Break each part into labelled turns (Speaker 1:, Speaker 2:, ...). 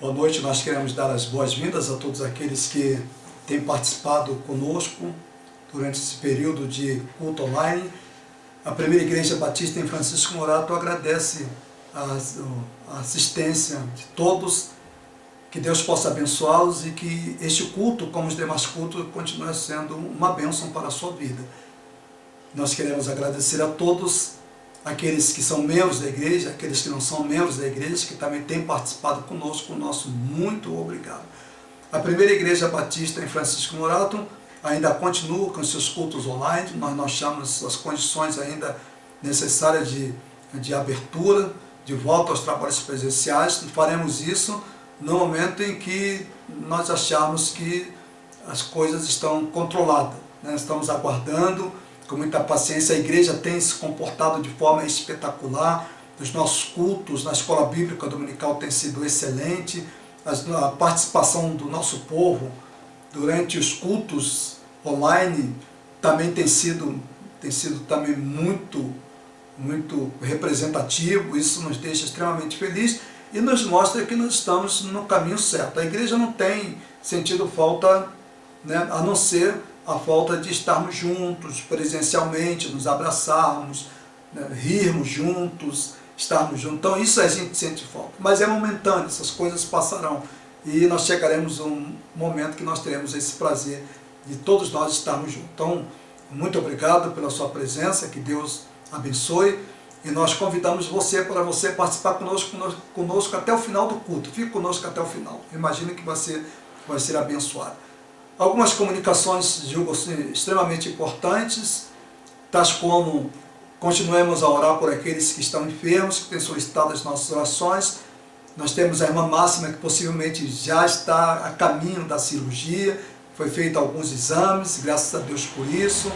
Speaker 1: boa noite. Nós queremos dar as boas-vindas a todos aqueles que têm participado conosco durante esse período de culto online. A Primeira Igreja Batista em Francisco Morato agradece a assistência de todos, que Deus possa abençoá-los e que este culto, como os demais cultos, continue sendo uma bênção para a sua vida. Nós queremos agradecer a todos aqueles que são membros da igreja, aqueles que não são membros da igreja, que também têm participado conosco, o nosso muito obrigado. A Primeira Igreja Batista em Francisco Morato ainda continua com seus cultos online. Nós não achamos as condições ainda necessárias de abertura, de volta aos trabalhos presenciais. Faremos isso no momento em que nós acharmos que as coisas estão controladas, né? Estamos aguardando com muita paciência. A igreja tem se comportado de forma espetacular. Os nossos cultos na escola bíblica dominical tem sido excelente. A participação do nosso povo durante os cultos online também tem sido também muito representativo. Isso nos deixa extremamente felizes e nos mostra que nós estamos no caminho certo. A igreja não tem sentido falta, né, a não ser a falta de estarmos juntos presencialmente, nos abraçarmos, né, rirmos juntos, estarmos juntos. Então isso a gente sente falta, mas é momentâneo, essas coisas passarão e nós chegaremos a um momento que nós teremos esse prazer de todos nós estarmos juntos. Então, muito obrigado pela sua presença, que Deus abençoe, e nós convidamos você para você participar conosco até o final do culto. Fique conosco até o final, imagine que você vai ser abençoado. Algumas comunicações, julgo, extremamente importantes, tais como continuemos a orar por aqueles que estão enfermos, que têm solicitado as nossas orações. Nós temos a irmã Máxima, que possivelmente já está a caminho da cirurgia, foi feito alguns exames, graças a Deus por isso.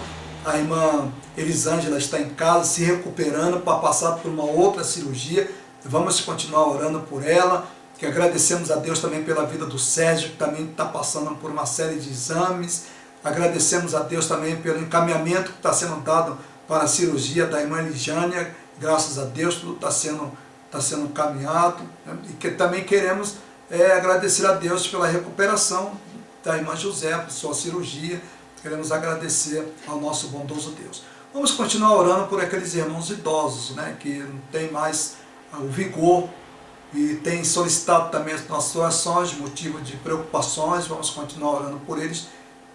Speaker 1: A irmã Elisângela está em casa, se recuperando para passar por uma outra cirurgia. Vamos continuar orando por ela. Que agradecemos a Deus também pela vida do Sérgio, que também está passando por uma série de exames. Agradecemos a Deus também pelo encaminhamento que está sendo dado para a cirurgia da irmã Lijânia. Graças a Deus tudo está sendo encaminhado. Né? E que também queremos agradecer a Deus pela recuperação da irmã José, por sua cirurgia. Queremos agradecer ao nosso bondoso Deus. Vamos continuar orando por aqueles irmãos idosos, né, que não têm mais o vigor e têm solicitado também as nossas orações, motivo de preocupações. Vamos continuar orando por eles,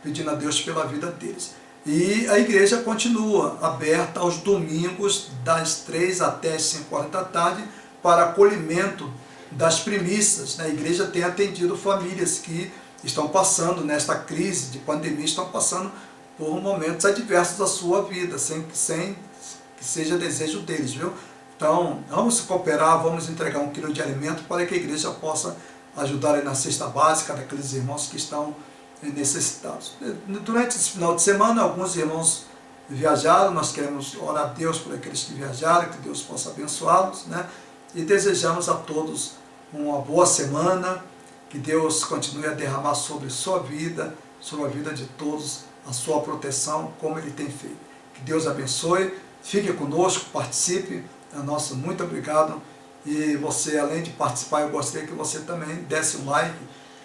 Speaker 1: pedindo a Deus pela vida deles. E a igreja continua aberta aos domingos, das 3 até as 5 horas da tarde, para acolhimento das primícias. A igreja tem atendido famílias que estão passando nesta crise de pandemia, estão passando por momentos adversos da sua vida, sem que seja desejo deles, viu? Então, vamos cooperar, vamos entregar 1 quilo de alimento para que a igreja possa ajudar na cesta básica daqueles irmãos que estão necessitados. Durante esse final de semana, alguns irmãos viajaram. Nós queremos orar a Deus por aqueles que viajaram, que Deus possa abençoá-los, né? E desejamos a todos uma boa semana, que Deus continue a derramar sobre sua vida, sobre a vida de todos, a sua proteção, como Ele tem feito. Que Deus abençoe, fique conosco, participe. Nosso muito obrigado. E você, além de participar, eu gostaria que você também desse um like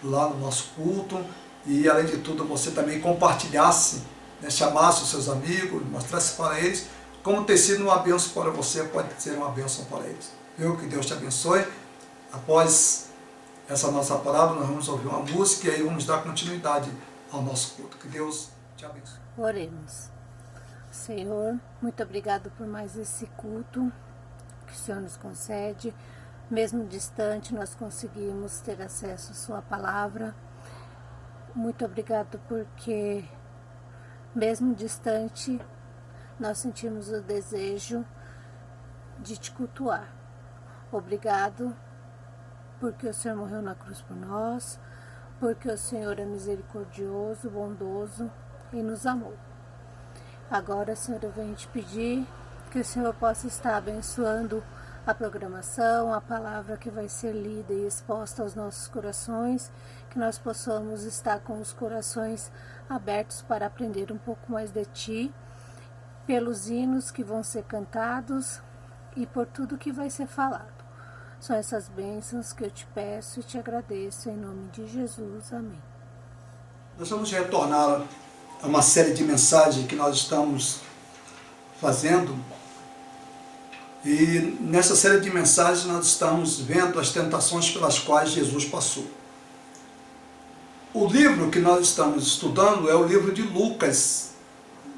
Speaker 1: lá no nosso culto e, além de tudo, você também compartilhasse, né, chamasse os seus amigos, mostrasse para eles como ter sido uma bênção para você, pode ser uma bênção para eles. Viu? Que Deus te abençoe. Após essa nossa palavra, nós vamos ouvir uma música e aí vamos dar continuidade ao nosso culto. Que Deus te abençoe.
Speaker 2: Oremos. Senhor, muito obrigado por mais esse culto que o Senhor nos concede. Mesmo distante, nós conseguimos ter acesso à sua palavra. Muito obrigado porque, mesmo distante, nós sentimos o desejo de te cultuar. Obrigado porque o Senhor morreu na cruz por nós, porque o Senhor é misericordioso, bondoso e nos amou. Agora, Senhor, eu venho te pedir que o Senhor possa estar abençoando a programação, a palavra que vai ser lida e exposta aos nossos corações, que nós possamos estar com os corações abertos para aprender um pouco mais de Ti, pelos hinos que vão ser cantados e por tudo que vai ser falado. São essas bênçãos que eu te peço e te agradeço em nome de Jesus. Amém.
Speaker 1: Nós vamos retornar a uma série de mensagens que nós estamos fazendo. E nessa série de mensagens nós estamos vendo as tentações pelas quais Jesus passou. O livro que nós estamos estudando é o livro de Lucas,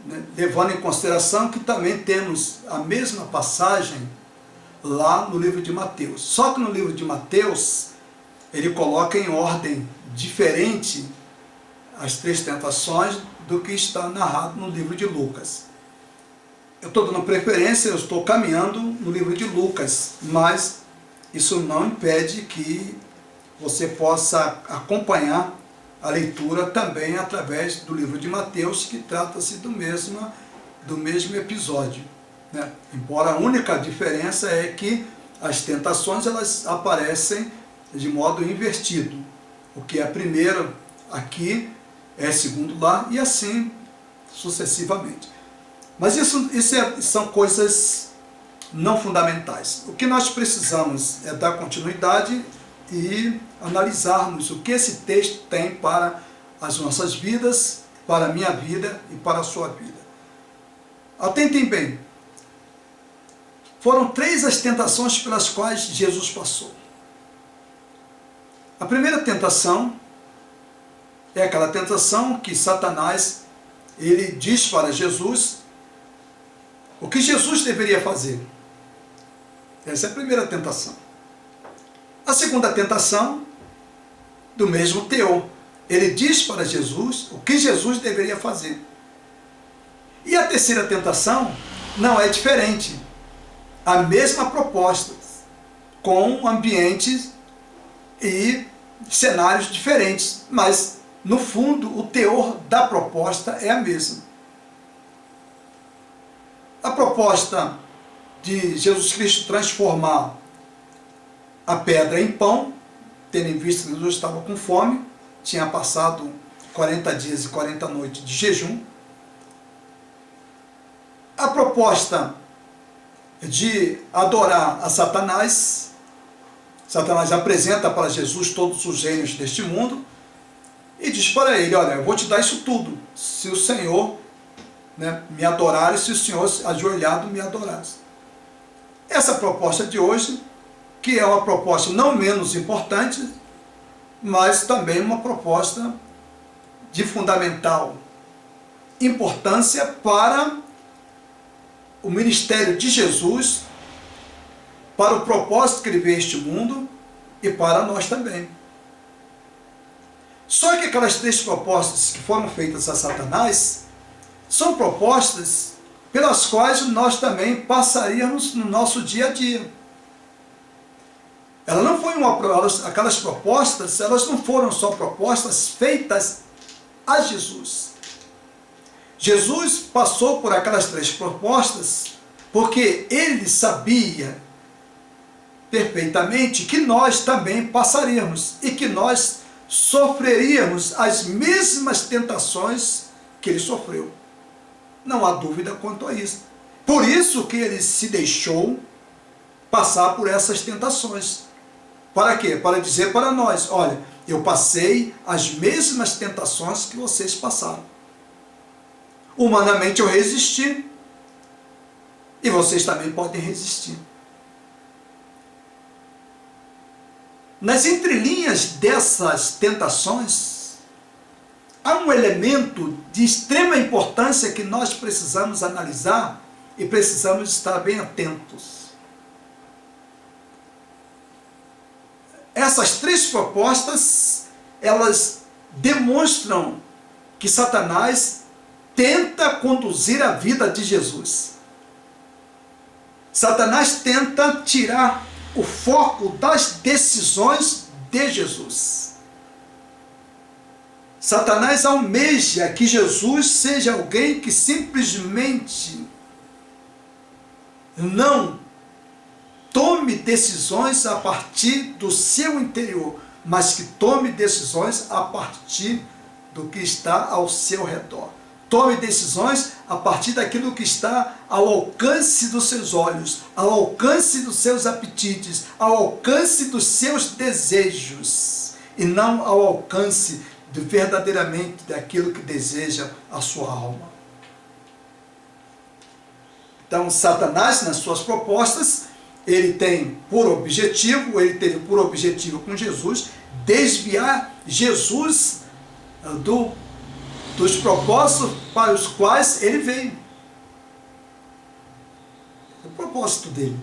Speaker 1: né? Levando em consideração que também temos a mesma passagem lá no livro de Mateus. Só que no livro de Mateus, ele coloca em ordem diferente as três tentações do que está narrado no livro de Lucas. Eu estou dando preferência, eu estou caminhando no livro de Lucas, mas isso não impede que você possa acompanhar a leitura também através do livro de Mateus, que trata-se do mesmo episódio, né? Embora a única diferença é que as tentações elas aparecem de modo invertido. O que é primeiro aqui é segundo lá e assim sucessivamente. Mas são coisas não fundamentais. O que nós precisamos é dar continuidade e analisarmos o que esse texto tem para as nossas vidas, para a minha vida e para a sua vida. Atentem bem. Foram 3 as tentações pelas quais Jesus passou. A primeira tentação é aquela tentação que Satanás ele diz para Jesus o que Jesus deveria fazer. Essa é a primeira tentação. A segunda tentação, do mesmo teor. Ele diz para Jesus o que Jesus deveria fazer. E a terceira tentação não é diferente. A mesma proposta, com ambientes e cenários diferentes, mas no fundo o teor da proposta é a mesma. A proposta de Jesus Cristo transformar a pedra em pão, tendo em vista que Jesus estava com fome, tinha passado 40 dias e 40 noites de jejum. A proposta de adorar a Satanás, Satanás apresenta para Jesus todos os reinos deste mundo e diz para ele, olha, eu vou te dar isso tudo, se o Senhor, né, me adorar e se o Senhor ajoelhado me adorasse. Essa proposta de hoje, que é uma proposta não menos importante, mas também uma proposta de fundamental importância para o ministério de Jesus, para o propósito que ele veio a este mundo e para nós também. Só que aquelas 3 propostas que foram feitas a Satanás são propostas pelas quais nós também passaríamos no nosso dia a dia. Ela não foi aquelas propostas, elas não foram só propostas feitas a Jesus. Jesus passou por aquelas 3 propostas porque ele sabia perfeitamente que nós também passaríamos e que nós sofreríamos as mesmas tentações que ele sofreu. Não há dúvida quanto a isso. Por isso que ele se deixou passar por essas tentações. Para quê? Para dizer para nós, olha, eu passei as mesmas tentações que vocês passaram. Humanamente eu resisti, e vocês também podem resistir. Nas entrelinhas dessas tentações, há um elemento de extrema importância que nós precisamos analisar e precisamos estar bem atentos. Essas 3 propostas, elas demonstram que Satanás tenta conduzir a vida de Jesus. Satanás tenta tirar o foco das decisões de Jesus. Satanás almeja que Jesus seja alguém que simplesmente não tome decisões a partir do seu interior, mas que tome decisões a partir do que está ao seu redor. Tome decisões a partir daquilo que está ao alcance dos seus olhos, ao alcance dos seus apetites, ao alcance dos seus desejos, e não ao alcance verdadeiramente daquilo que deseja a sua alma. Então, Satanás, nas suas propostas, ele teve por objetivo com Jesus, desviar Jesus dos propósitos para os quais ele veio. O propósito dele.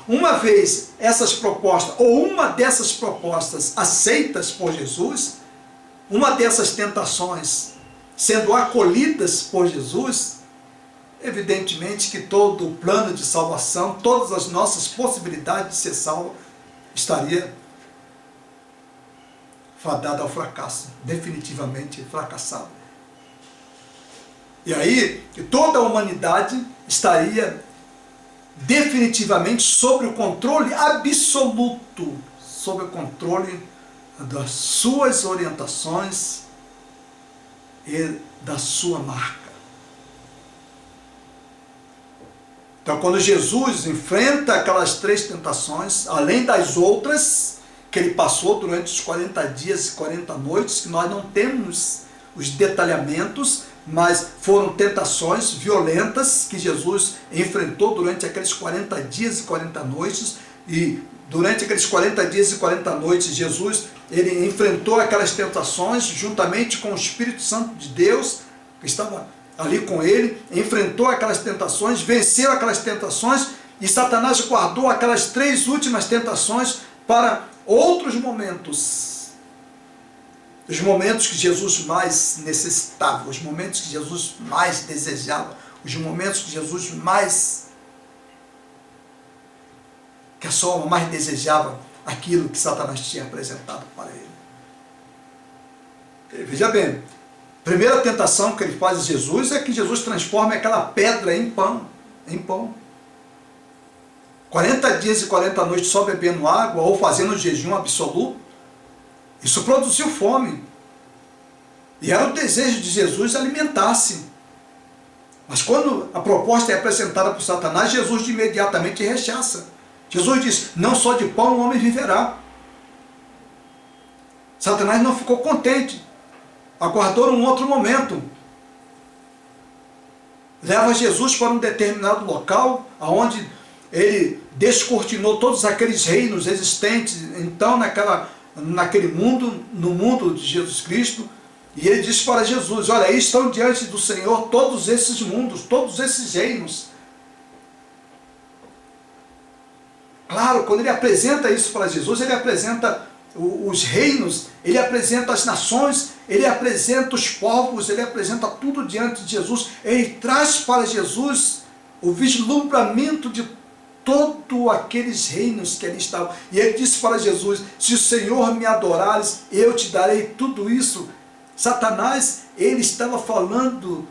Speaker 1: Uma vez essas propostas, ou uma dessas propostas aceitas por Jesus, uma dessas tentações sendo acolhidas por Jesus, evidentemente que todo o plano de salvação, todas as nossas possibilidades de ser salvo, estaria fadada ao fracasso, definitivamente fracassado. E aí, toda a humanidade estaria definitivamente sob o controle absoluto, sob o controle das suas orientações e da sua marca. Então, quando Jesus enfrenta aquelas 3 tentações, além das outras que ele passou durante os 40 dias e 40 noites, que nós não temos os detalhamentos, mas foram tentações violentas que Jesus enfrentou durante aqueles 40 dias e 40 noites, e durante aqueles 40 dias e 40 noites, Jesus ele enfrentou aquelas tentações juntamente com o Espírito Santo de Deus, que estava ali com ele, enfrentou aquelas tentações, venceu aquelas tentações, e Satanás guardou aquelas 3 últimas tentações para outros momentos. Os momentos que Jesus mais necessitava, os momentos que Jesus mais desejava, os momentos que Jesus mais, que a sua alma mais desejava aquilo que Satanás tinha apresentado para ele. Veja bem, a primeira tentação que ele faz a Jesus é que Jesus transforma aquela pedra em pão. 40 dias e 40 noites só bebendo água ou fazendo jejum absoluto, isso produziu fome. E era o desejo de Jesus alimentar-se. Mas quando a proposta é apresentada por Satanás, Jesus imediatamente rechaça. Jesus diz, não só de pão o homem viverá. Satanás não ficou contente. Aguardou um outro momento. Leva Jesus para um determinado local, onde ele descortinou todos aqueles reinos existentes, então naquele mundo, no mundo de Jesus Cristo, e ele disse para Jesus, olha, aí estão diante do Senhor todos esses mundos, todos esses reinos. Claro, quando ele apresenta isso para Jesus, ele apresenta os reinos, ele apresenta as nações, ele apresenta os povos, ele apresenta tudo diante de Jesus, ele traz para Jesus o vislumbramento de todos aqueles reinos que ali estavam. E ele disse para Jesus, se o Senhor me adorares, eu te darei tudo isso. Satanás, ele estava falando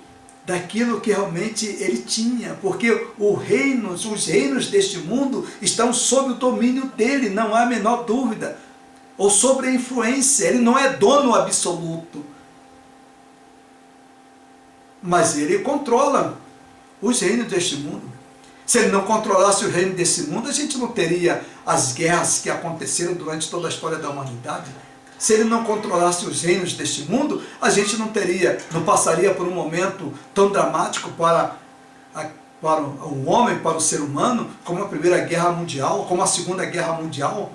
Speaker 1: daquilo que realmente ele tinha, porque os reinos deste mundo estão sob o domínio dele, não há a menor dúvida, ou sobre a influência, ele não é dono absoluto, mas ele controla os reinos deste mundo. Se ele não controlasse o reino desse mundo, a gente não teria as guerras que aconteceram durante toda a história da humanidade. Se ele não controlasse os reinos deste mundo, a gente não passaria por um momento tão dramático para o homem, para o ser humano, como a Primeira Guerra Mundial, como a Segunda Guerra Mundial.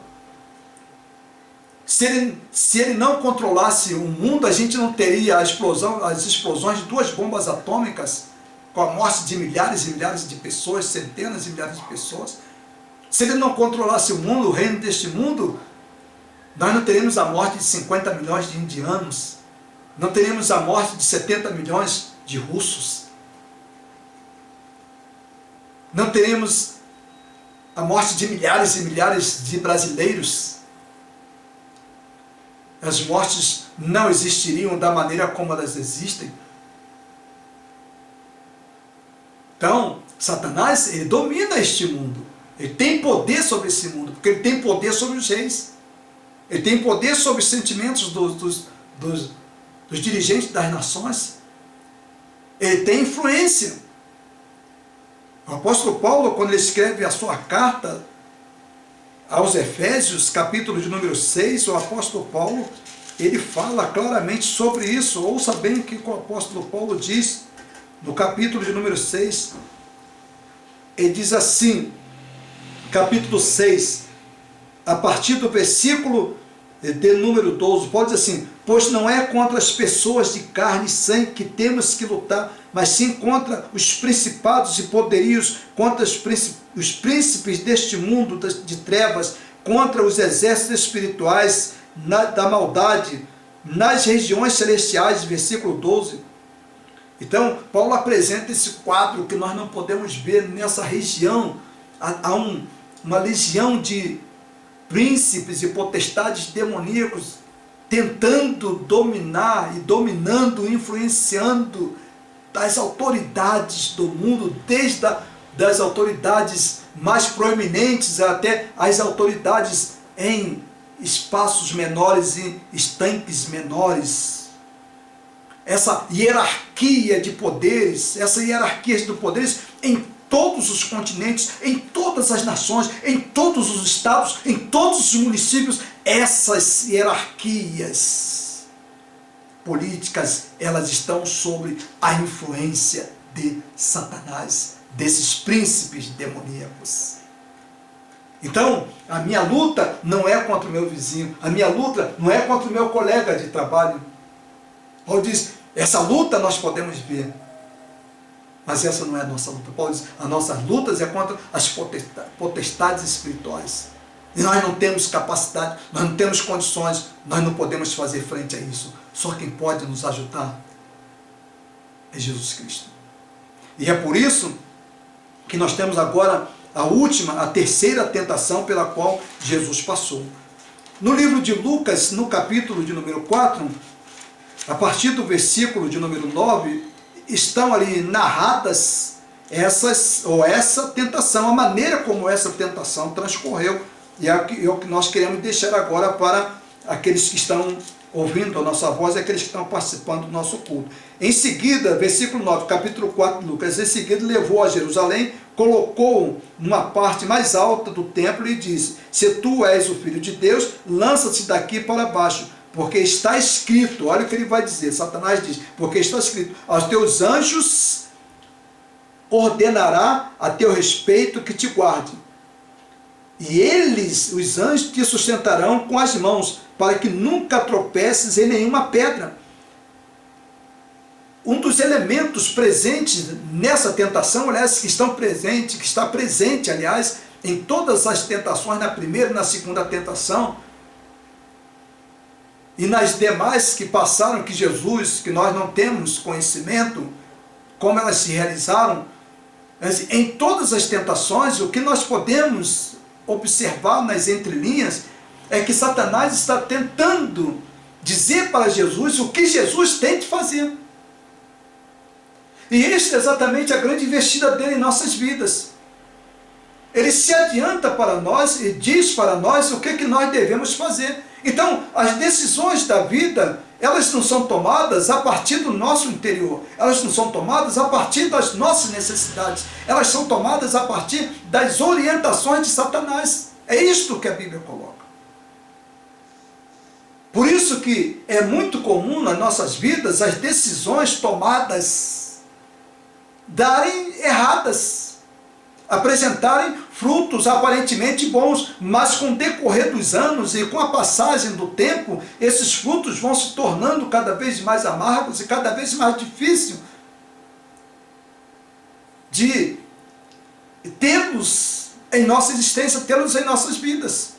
Speaker 1: Se ele não controlasse o mundo, a gente não teria as explosões de 2 bombas atômicas, com a morte de milhares e milhares de pessoas, centenas e milhares de pessoas. Se ele não controlasse o mundo, o reino deste mundo, nós não teríamos a morte de 50 milhões de indianos, não teríamos a morte de 70 milhões de russos, não teríamos a morte de milhares e milhares de brasileiros. As mortes não existiriam da maneira como elas existem. Então, Satanás, ele domina este mundo, ele tem poder sobre esse mundo, porque ele tem poder sobre os reis. Ele tem poder sobre os sentimentos dos dirigentes das nações. ele tem influência. O apóstolo Paulo, quando ele escreve a sua carta aos Efésios, capítulo de número 6, o apóstolo Paulo, ele fala claramente sobre isso. Ouça bem o que o apóstolo Paulo diz no capítulo de número 6. Ele diz assim, capítulo 6, a partir do versículo de número 12, pode dizer assim: pois não é contra as pessoas de carne e sangue que temos que lutar, mas sim contra os principados e poderios, contra os príncipes deste mundo de trevas, contra os exércitos espirituais da maldade nas regiões celestiais, versículo 12. Então, Paulo apresenta esse quadro que nós não podemos ver nessa região. Há uma legião de príncipes e potestades demoníacos tentando dominar e dominando, influenciando as autoridades do mundo, desde das autoridades mais proeminentes até as autoridades em espaços menores e estanques menores. Essa hierarquia de poderes, em todos os continentes, em todas as nações, em todos os estados, em todos os municípios, essas hierarquias políticas, elas estão sob a influência de Satanás, desses príncipes demoníacos. Então, a minha luta não é contra o meu vizinho, a minha luta não é contra o meu colega de trabalho. Paulo diz, essa luta nós podemos ver, mas essa não é a nossa luta. Paulo diz, as nossas lutas é contra as potestades espirituais. E nós não temos capacidade, nós não temos condições, nós não podemos fazer frente a isso. Só quem pode nos ajudar é Jesus Cristo. E é por isso que nós temos agora a terceira tentação pela qual Jesus passou. No livro de Lucas, no capítulo de número 4, a partir do versículo de número 9, estão ali narradas essa tentação, a maneira como essa tentação transcorreu, e é o que nós queremos deixar agora para aqueles que estão ouvindo a nossa voz e aqueles que estão participando do nosso culto. Em seguida, versículo 9, capítulo 4 de Lucas, em seguida levou a Jerusalém, colocou-o numa parte mais alta do templo e disse, se tu és o Filho de Deus, lança-te daqui para baixo, porque está escrito, olha o que ele vai dizer, Satanás diz, porque está escrito, aos teus anjos ordenará a teu respeito que te guarde, e eles, os anjos, te sustentarão com as mãos, para que nunca tropeces em nenhuma pedra. Um dos elementos presentes nessa tentação, aliás, que está presente, aliás, em todas as tentações, na primeira e na segunda tentação, e nas demais que passaram, que nós não temos conhecimento, como elas se realizaram, mas em todas as tentações, o que nós podemos observar nas entrelinhas, é que Satanás está tentando dizer para Jesus o que Jesus tem de fazer. E esta é exatamente a grande investida dele em nossas vidas. Ele se adianta para nós e diz para nós o que nós devemos fazer. Então, as decisões da vida, elas não são tomadas a partir do nosso interior. Elas não são tomadas a partir das nossas necessidades. Elas são tomadas a partir das orientações de Satanás. É isto que a Bíblia coloca. Por isso que é muito comum nas nossas vidas as decisões tomadas darem erradas, apresentarem frutos aparentemente bons, mas com o decorrer dos anos e com a passagem do tempo, esses frutos vão se tornando cada vez mais amargos e cada vez mais difícil de tê-los em nossa existência, tê-los em nossas vidas.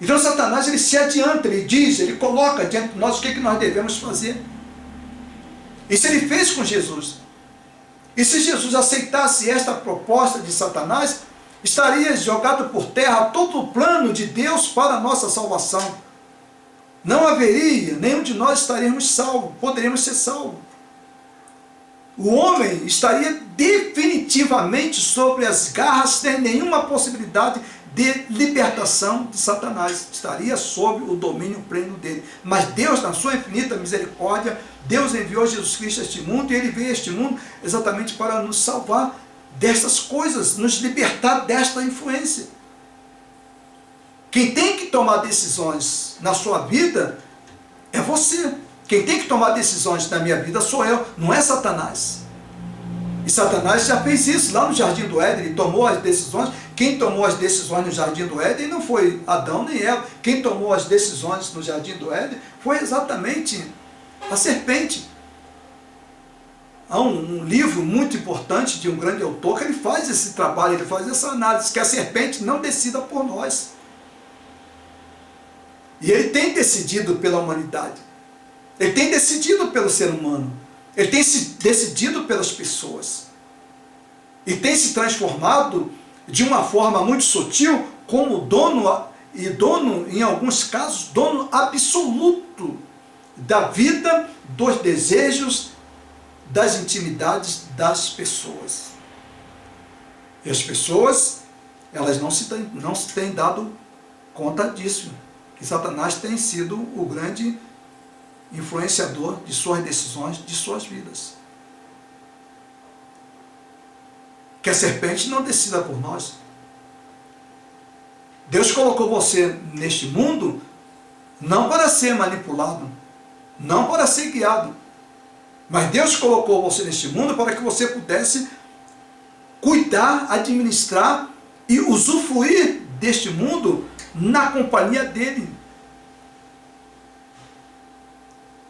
Speaker 1: Então Satanás, ele se adianta, ele diz, ele coloca diante de nós o que nós devemos fazer. Isso ele fez com Jesus. E se Jesus aceitasse esta proposta de Satanás, estaria jogado por terra todo o plano de Deus para a nossa salvação. Não haveria, nenhum de nós estaríamos salvos, poderíamos ser salvos. O homem estaria definitivamente sobre as garras, sem nenhuma possibilidade de libertação de Satanás, estaria sob o domínio pleno dele. Mas Deus, na sua infinita misericórdia, Deus enviou Jesus Cristo a este mundo e ele veio a este mundo exatamente para nos salvar dessas coisas, nos libertar desta influência. Quem tem que tomar decisões na sua vida é você. Quem tem que tomar decisões na minha vida sou eu, não é Satanás. E Satanás já fez isso lá no Jardim do Éden, ele tomou as decisões. Quem tomou as decisões no Jardim do Éden não foi Adão nem Eva. Quem tomou as decisões no Jardim do Éden foi exatamente a serpente. Há um livro muito importante de um grande autor que ele faz esse trabalho, ele faz essa análise, que a serpente não decida por nós. E ele tem decidido pela humanidade. Ele tem decidido pelo ser humano. Ele tem se decidido pelas pessoas. E tem se transformado de uma forma muito sutil como dono, e dono, em alguns casos, dono absoluto da vida, dos desejos, das intimidades das pessoas. E as pessoas, elas não se têm dado conta disso. Que Satanás tem sido o grande influenciador de suas decisões, de suas vidas. Que a serpente não decida por nós. Deus colocou você neste mundo não para ser manipulado, não para ser guiado, mas Deus colocou você neste mundo para que você pudesse cuidar, administrar e usufruir deste mundo na companhia dele.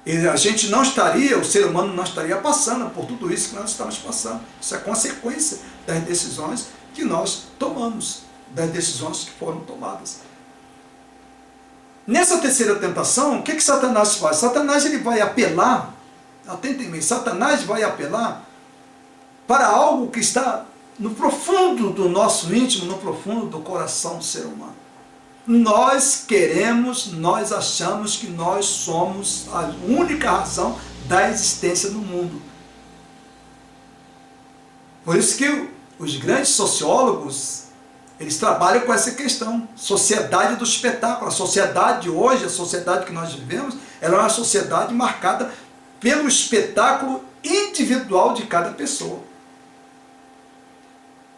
Speaker 1: E a gente não estaria, o ser humano não estaria passando por tudo isso que nós estamos passando. Isso é consequência das decisões que nós tomamos, das decisões que foram tomadas. Nessa terceira tentação, o que Satanás faz? Satanás ele vai apelar, atentem bem, Satanás vai apelar para algo que está no profundo do nosso íntimo, no profundo do coração do ser humano. Nós queremos, nós achamos que nós somos a única razão da existência no mundo. Por isso que os grandes sociólogos, eles trabalham com essa questão, sociedade do espetáculo. A sociedade de hoje, a sociedade que nós vivemos, ela é uma sociedade marcada pelo espetáculo individual de cada pessoa.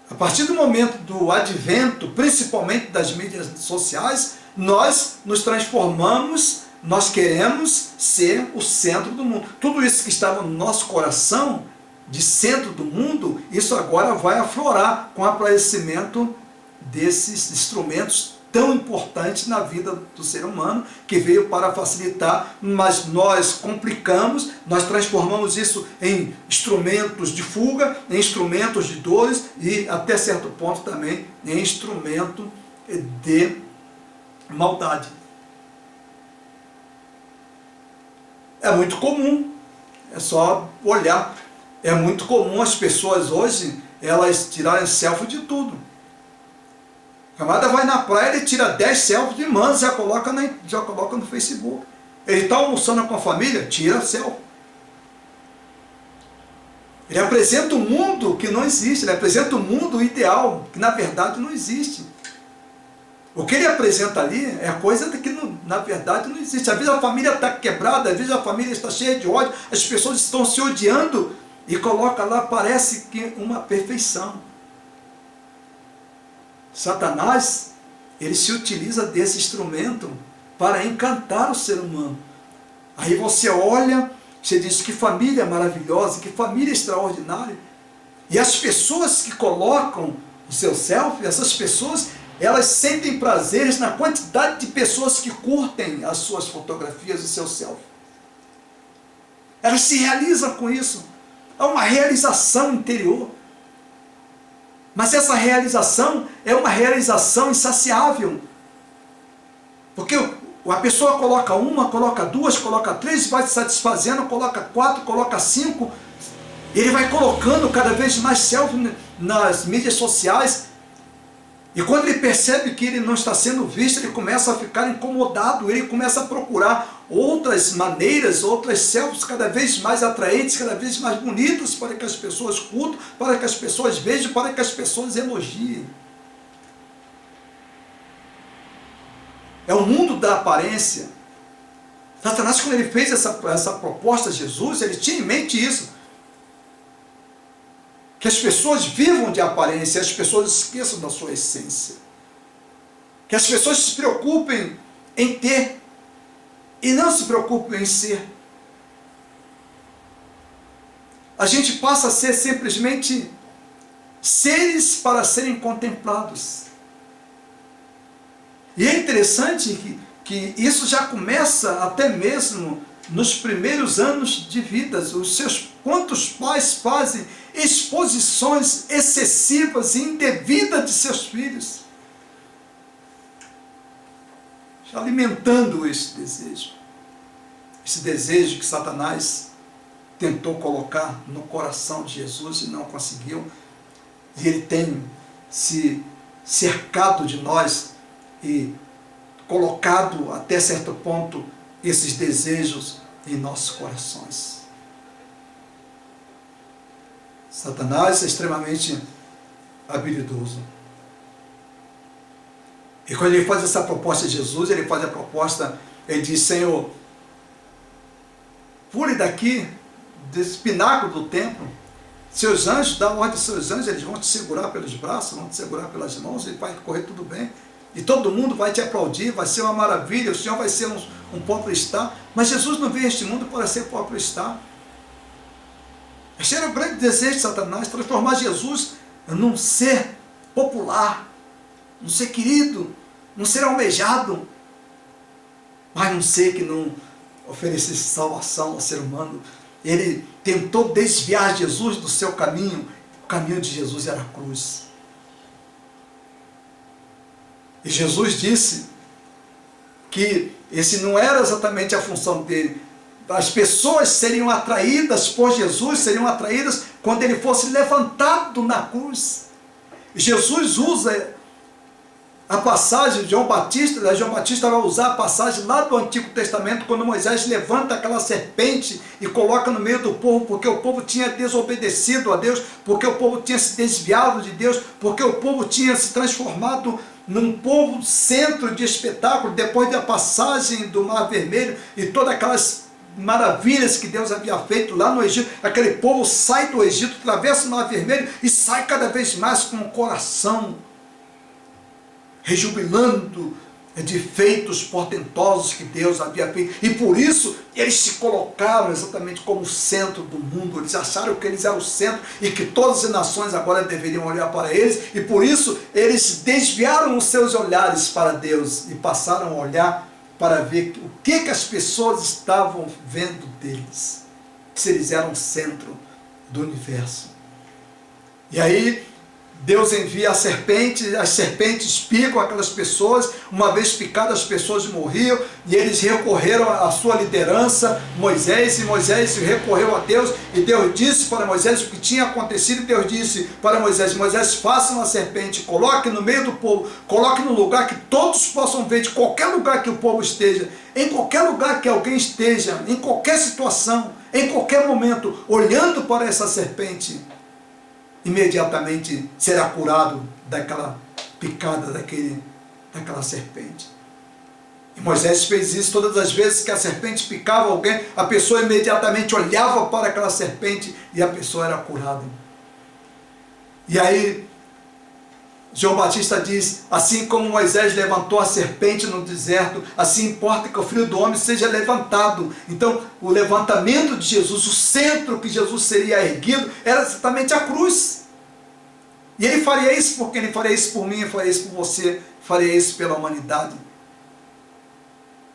Speaker 1: A partir do momento do advento, principalmente das mídias sociais, nós nos transformamos, nós queremos ser o centro do mundo. Tudo isso que estava no nosso coração, de centro do mundo, isso agora vai aflorar com o aparecimento desses instrumentos tão importantes na vida do ser humano, que veio para facilitar, mas nós complicamos, nós transformamos isso em instrumentos de fuga, em instrumentos de dores e até certo ponto também em instrumento de maldade. É muito comum, é só olhar, é muito comum as pessoas hoje, elas tirarem selfie de tudo. O camarada vai na praia, ele tira 10 selfies de mano, já coloca no Facebook. Ele está almoçando com a família, tira selfie. Ele apresenta um mundo que não existe, ele apresenta um mundo ideal, que na verdade não existe. O que ele apresenta ali é coisa que na verdade não existe. Às vezes a família está quebrada, às vezes a família está cheia de ódio, as pessoas estão se odiando e coloca lá, parece que uma perfeição. Satanás, ele se utiliza desse instrumento para encantar o ser humano. Aí você olha, você diz que família maravilhosa, que família extraordinária. E as pessoas que colocam o seu selfie, essas pessoas, elas sentem prazeres na quantidade de pessoas que curtem as suas fotografias e seu selfie. Elas se realizam com isso. É uma realização interior. Mas essa realização é uma realização insaciável. Porque a pessoa coloca uma, coloca duas, coloca três, vai se satisfazendo, coloca 4, coloca 5. Ele vai colocando cada vez mais selfie nas mídias sociais. E quando ele percebe que ele não está sendo visto, ele começa a ficar incomodado, ele começa a procurar outras maneiras, outras selfies cada vez mais atraentes, cada vez mais bonitas, para que as pessoas curtam, para que as pessoas vejam, para que as pessoas elogiem. É o mundo da aparência. Satanás, quando ele fez essa proposta a Jesus, ele tinha em mente isso. Que as pessoas vivam de aparência, as pessoas esqueçam da sua essência. Que as pessoas se preocupem em ter e não se preocupem em ser. A gente passa a ser simplesmente seres para serem contemplados. E é interessante que isso já começa até mesmo nos primeiros anos de vida. Quantos pais fazem exposições excessivas e indevidas de seus filhos, alimentando esse desejo que Satanás tentou colocar no coração de Jesus e não conseguiu. E ele tem se cercado de nós e colocado até certo ponto esses desejos em nossos corações. Satanás é extremamente habilidoso. E quando ele faz essa proposta a Jesus, ele faz a proposta, ele diz: Senhor, pule daqui, desse pináculo do templo, seus anjos, dá ordem aos seus anjos, eles vão te segurar pelos braços, vão te segurar pelas mãos, e vai correr tudo bem. E todo mundo vai te aplaudir, vai ser uma maravilha, o Senhor vai ser um popstar. Mas Jesus não veio a este mundo para ser popstar. Este era o grande desejo de Satanás, transformar Jesus num ser popular, num ser querido, num ser almejado, mas num ser que não oferecesse salvação ao ser humano. Ele tentou desviar Jesus do seu caminho. O caminho de Jesus era a cruz. E Jesus disse que esse não era exatamente a função dele. As pessoas seriam atraídas por Jesus, seriam atraídas quando ele fosse levantado na cruz. Jesus usa a passagem de João Batista vai usar a passagem lá do Antigo Testamento, quando Moisés levanta aquela serpente e coloca no meio do povo, porque o povo tinha desobedecido a Deus, porque o povo tinha se desviado de Deus, porque o povo tinha se transformado num povo centro de espetáculo, depois da passagem do Mar Vermelho e todas aquelas maravilhas que Deus havia feito lá no Egito. Aquele povo sai do Egito, atravessa o Mar Vermelho e sai cada vez mais com o coração rejubilando de feitos portentosos que Deus havia feito. E por isso eles se colocaram exatamente como o centro do mundo. Eles acharam que eles eram o centro e que todas as nações agora deveriam olhar para eles. E por isso eles desviaram os seus olhares para Deus e passaram a olhar para ver o que as pessoas estavam vendo deles. Se eles eram o centro do universo. E aí Deus envia a serpente, as serpentes picam aquelas pessoas, uma vez picadas as pessoas morriam, e eles recorreram à sua liderança, Moisés, e Moisés recorreu a Deus, e Deus disse para Moisés o que tinha acontecido, e Deus disse para Moisés: Moisés, faça uma serpente, coloque no meio do povo, coloque no lugar que todos possam ver, de qualquer lugar que o povo esteja, em qualquer lugar que alguém esteja, em qualquer situação, em qualquer momento, olhando para essa serpente, imediatamente será curado daquela picada daquela serpente. E Moisés fez isso todas as vezes que a serpente picava alguém, a pessoa imediatamente olhava para aquela serpente e a pessoa era curada. E aí João Batista diz: assim como Moisés levantou a serpente no deserto, assim importa que o Filho do Homem seja levantado. Então, o levantamento de Jesus, o centro que Jesus seria erguido, era exatamente a cruz. E ele faria isso porque ele faria isso por mim, faria isso por você, faria isso pela humanidade.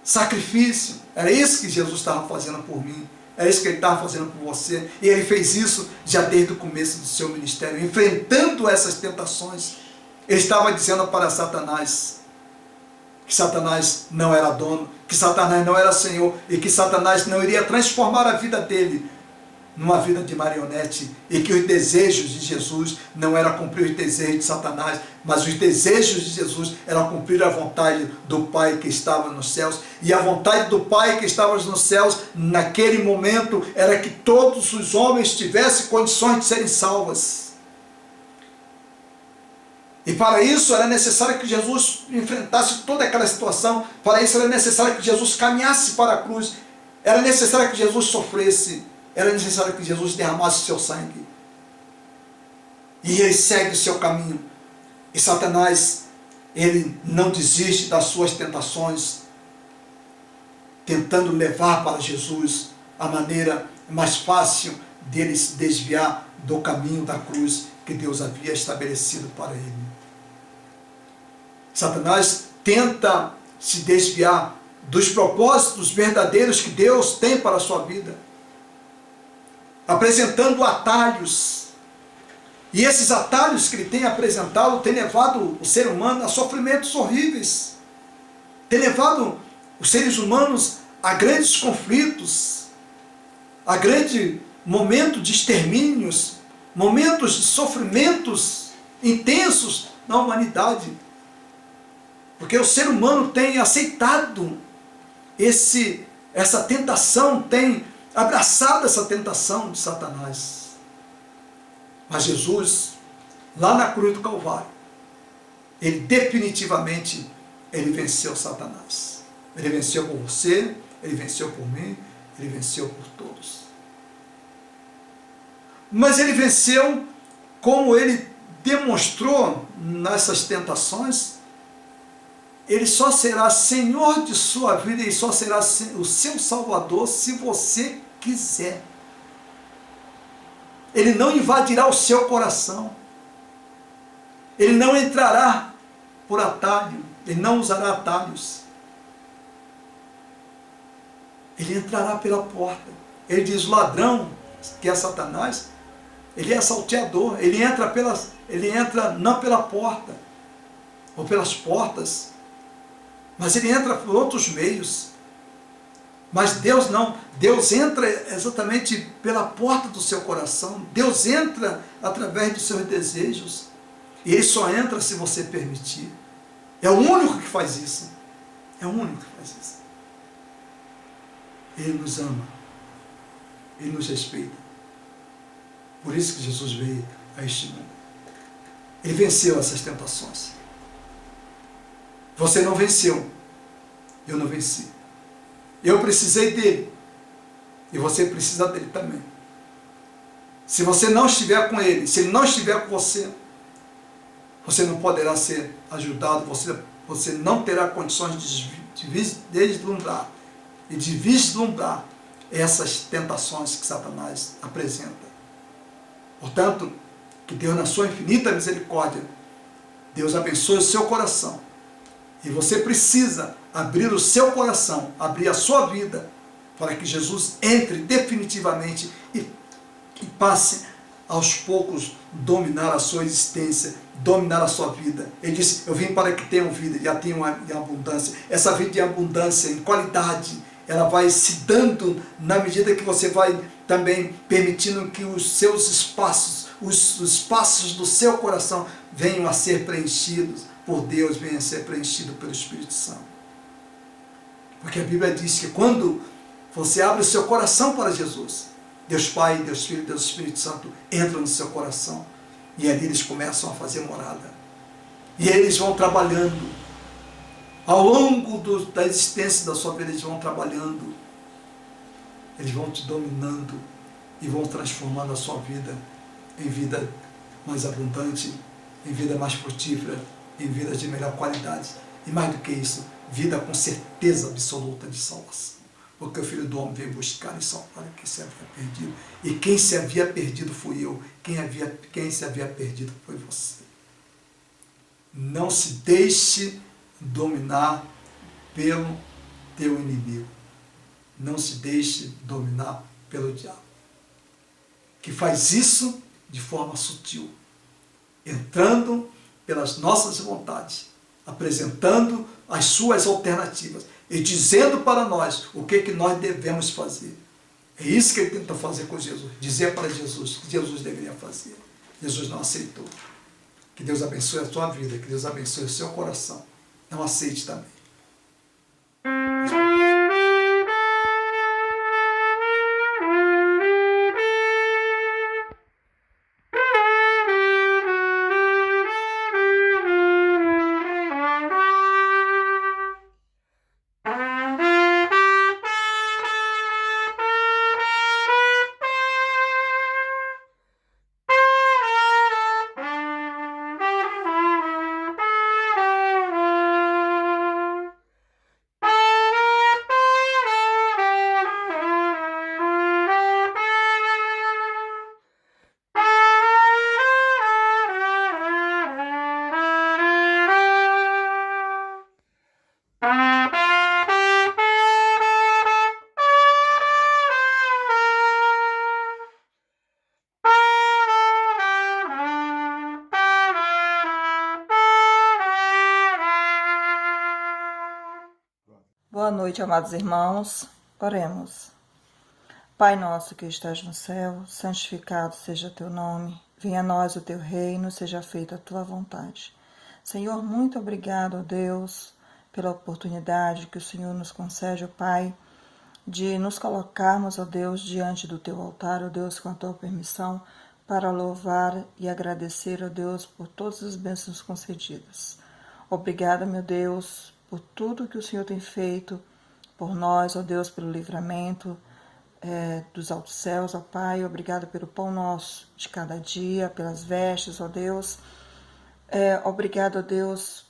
Speaker 1: Sacrifício, era isso que Jesus estava fazendo por mim. É isso que ele estava fazendo por você. E ele fez isso já desde o começo do seu ministério, enfrentando essas tentações. Ele estava dizendo para Satanás que Satanás não era dono, que Satanás não era Senhor, e que Satanás não iria transformar a vida dele numa vida de marionete, e que os desejos de Jesus não eram cumprir os desejos de Satanás, mas os desejos de Jesus eram cumprir a vontade do Pai que estava nos céus. E a vontade do Pai que estava nos céus, naquele momento, era que todos os homens tivessem condições de serem salvos. E para isso era necessário que Jesus enfrentasse toda aquela situação. Para isso era necessário que Jesus caminhasse para a cruz. Era necessário que Jesus sofresse. Era necessário que Jesus derramasse seu sangue. E ele segue o seu caminho. E Satanás, ele não desiste das suas tentações, tentando levar para Jesus a maneira mais fácil dele se desviar do caminho da cruz que Deus havia estabelecido para ele. Satanás tenta se desviar dos propósitos verdadeiros que Deus tem para a sua vida, apresentando atalhos. E esses atalhos que ele tem apresentado têm levado o ser humano a sofrimentos horríveis, tem levado os seres humanos a grandes conflitos, a grande momento de extermínios, momentos de sofrimentos intensos na humanidade. Porque o ser humano tem aceitado essa tentação, tem abraçado essa tentação de Satanás. Mas Jesus, lá na cruz do Calvário, ele definitivamente venceu Satanás. Ele venceu por você, ele venceu por mim, ele venceu por todos. Mas ele venceu como ele demonstrou nessas tentações. Ele só será Senhor de sua vida e só será o seu Salvador se você quiser. Ele não invadirá o seu coração. Ele não entrará por atalho. Ele não usará atalhos. Ele entrará pela porta. Ele diz: o ladrão, que é Satanás, ele é salteador. Ele entra não pela porta, ou pelas portas, mas ele entra por outros meios. Mas Deus não. Deus entra exatamente pela porta do seu coração. Deus entra através dos seus desejos. E ele só entra se você permitir. É o único que faz isso. É o único que faz isso. Ele nos ama. Ele nos respeita. Por isso que Jesus veio a este mundo. Ele venceu essas tentações. Você não venceu. Eu não venci. Eu precisei dele. E você precisa dele também. Se você não estiver com ele, se ele não estiver com você, você não poderá ser ajudado, você não terá condições de deslumbrar e de vislumbrar essas tentações que Satanás apresenta. Portanto, que Deus, na sua infinita misericórdia, Deus abençoe o seu coração. E você precisa abrir o seu coração, abrir a sua vida, para que Jesus entre definitivamente e passe aos poucos dominar a sua existência, dominar a sua vida. Ele disse: eu vim para que tenham vida, e a tenham em abundância. Essa vida em abundância, em qualidade, ela vai se dando na medida que você vai também permitindo que os seus espaços, os espaços do seu coração venham a ser preenchidos por Deus, venham a ser preenchidos pelo Espírito Santo. Porque a Bíblia diz que quando você abre o seu coração para Jesus, Deus Pai, Deus Filho, Deus Espírito Santo entram no seu coração, e ali eles começam a fazer morada. E eles vão trabalhando. Ao longo da existência da sua vida, eles vão trabalhando. Eles vão te dominando e vão transformando a sua vida em vida mais abundante, em vida mais frutífera, em vida de melhor qualidade. E mais do que isso, vida com certeza absoluta de salvação. Porque o Filho do Homem veio buscar e salvar o que se havia perdido. E quem se havia perdido fui eu. Quem se havia perdido foi você. Não se deixe dominar pelo teu inimigo. Não se deixe dominar pelo diabo. Que faz isso de forma sutil. Entrando pelas nossas vontades. Apresentando as suas alternativas. E dizendo para nós o que nós devemos fazer. É isso que ele tentou fazer com Jesus. Dizer para Jesus o que Jesus deveria fazer. Jesus não aceitou. Que Deus abençoe a sua vida. Que Deus abençoe o seu coração. Não aceite também.
Speaker 3: Boa noite, amados irmãos. Oremos. Pai nosso que estás no céu, santificado seja teu nome. Venha a nós o teu reino, seja feita a tua vontade. Senhor, muito obrigado, ó Deus, pela oportunidade que o Senhor nos concede, ó Pai, de nos colocarmos, ó Deus, diante do teu altar, ó Deus, com a tua permissão, para louvar e agradecer, ó Deus, por todas as bênçãos concedidas. Obrigada, meu Deus, por tudo que o Senhor tem feito por nós, ó Deus, pelo livramento dos altos céus, ó Pai. Obrigada pelo pão nosso de cada dia, pelas vestes, ó Deus. Obrigado, ó Deus,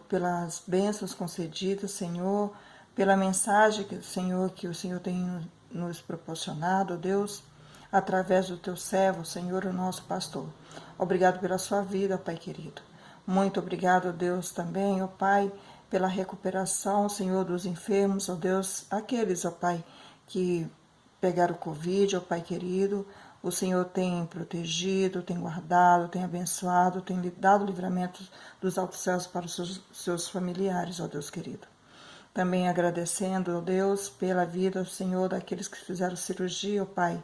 Speaker 3: pelas bênçãos concedidas, Senhor, pela mensagem que o Senhor tem nos proporcionado, ó Deus, através do teu servo, Senhor, o nosso pastor. Obrigado pela sua vida, ó Pai querido. Muito obrigado, ó Deus, também, ó Pai, pela recuperação, Senhor, dos enfermos, ó Deus, aqueles, ó Pai, que pegaram o Covid, ó Pai querido. O Senhor tem protegido, tem guardado, tem abençoado, tem dado livramento dos altos céus para os seus familiares, ó Deus querido. Também agradecendo, ó Deus, pela vida, Senhor, daqueles que fizeram cirurgia, ó Pai,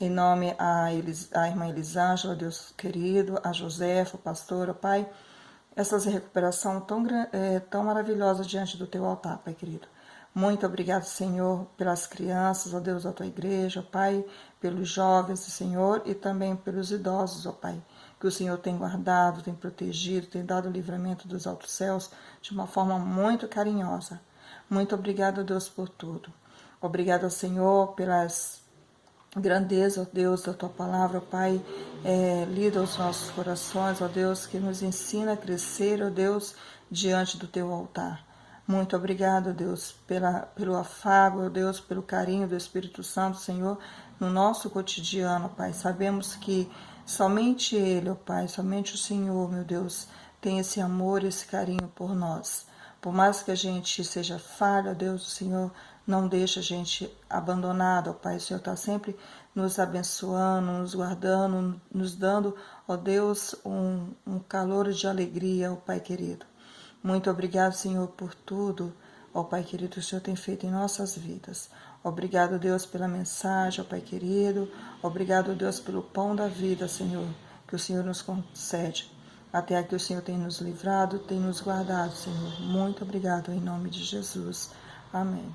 Speaker 3: em nome a irmã Elisângela, ó Deus querido, a Josefa, o pastor, ó Pai, essas recuperação tão maravilhosa diante do teu altar, Pai querido. Muito obrigado, Senhor, pelas crianças, ó Deus, da tua igreja, ó Pai, pelos jovens, Senhor, e também pelos idosos, ó Pai, que o Senhor tem guardado, tem protegido, tem dado o livramento dos altos céus de uma forma muito carinhosa. Muito obrigado, Deus, por tudo. Obrigado, Senhor, pelas grandeza, ó Deus, da tua palavra, ó Pai, lida aos nossos corações, ó Deus, que nos ensina a crescer, ó Deus, diante do teu altar. Muito obrigado, Deus, pelo afago, ó Deus, pelo carinho do Espírito Santo, Senhor, no nosso cotidiano, Pai. Sabemos que somente Ele, ó Pai, somente o Senhor, meu Deus, tem esse amor, esse carinho por nós. Por mais que a gente seja falha, ó Deus, o Senhor não deixa a gente abandonado, ó Pai. O Senhor está sempre nos abençoando, nos guardando, nos dando, ó Deus, um calor de alegria, ó Pai querido. Muito obrigado, Senhor, por tudo, ó Pai querido, que o Senhor tem feito em nossas vidas. Obrigado, Deus, pela mensagem, ó Pai querido. Obrigado, Deus, pelo pão da vida, Senhor, que o Senhor nos concede. Até aqui o Senhor tem nos livrado, tem nos guardado, Senhor. Muito obrigado, em nome de Jesus. Amém.